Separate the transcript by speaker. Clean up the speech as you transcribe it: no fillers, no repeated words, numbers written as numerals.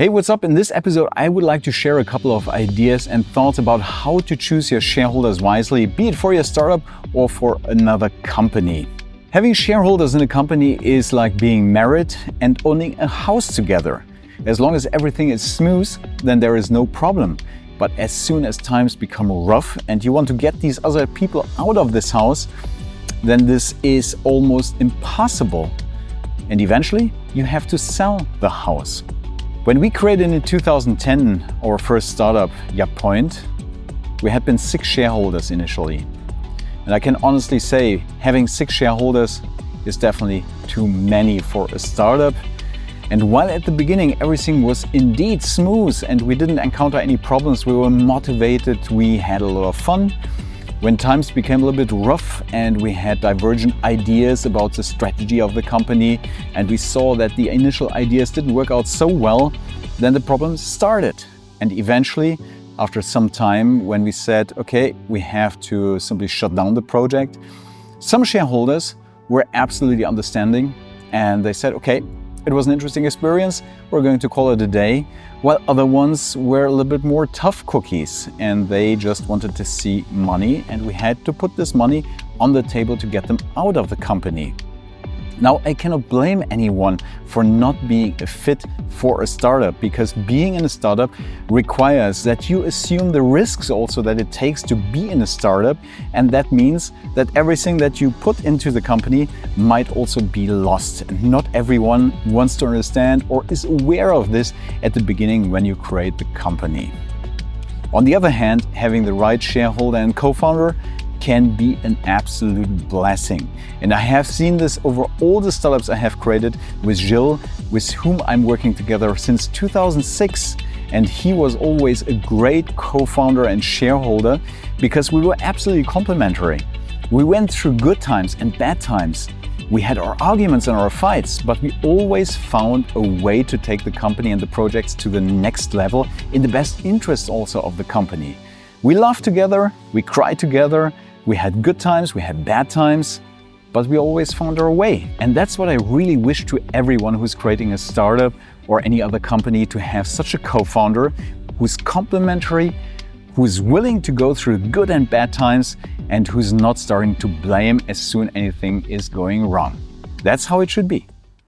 Speaker 1: Hey, what's up? In this episode, I would like to share a couple of ideas and thoughts about how to choose your shareholders wisely, be it for your startup or for another company. Having shareholders in a company is like being married and owning a house together. As long as everything is smooth, then there is no problem. But as soon as times become rough and you want to get these other people out of this house, then this is almost impossible. And eventually, you have to sell the house. When we created in 2010 our first startup, Point, we had been 6 shareholders initially. And I can honestly say having 6 shareholders is definitely too many for a startup. And while at the beginning everything was indeed smooth and we didn't encounter any problems, we were motivated, we had a lot of fun. When times became a little bit rough and we had divergent ideas about the strategy of the company and we saw that the initial ideas didn't work out so well, then the problems started. And eventually, after some time, when we said, okay, we have to simply shut down the project, some shareholders were absolutely understanding and they said, okay, it was an interesting experience, we're going to call it a day, while other ones were a little bit more tough cookies and they just wanted to see money and we had to put this money on the table to get them out of the company. Now, I cannot blame anyone for not being a fit for a startup, because being in a startup requires that you assume the risks also that it takes to be in a startup, and that means that everything that you put into the company might also be lost. And not everyone wants to understand or is aware of this at the beginning when you create the company. On the other hand, having the right shareholder and co-founder can be an absolute blessing. And I have seen this over all the startups I have created with Gilles, with whom I'm working together since 2006. And he was always a great co-founder and shareholder because we were absolutely complementary. We went through good times and bad times. We had our arguments and our fights, but we always found a way to take the company and the projects to the next level in the best interest also of the company. We laughed together, we cried together, we had good times, we had bad times, but we always found our way. And that's what I really wish to everyone who's creating a startup or any other company, to have such a co-founder who's complementary, who's willing to go through good and bad times, and who's not starting to blame as soon as anything is going wrong. That's how it should be.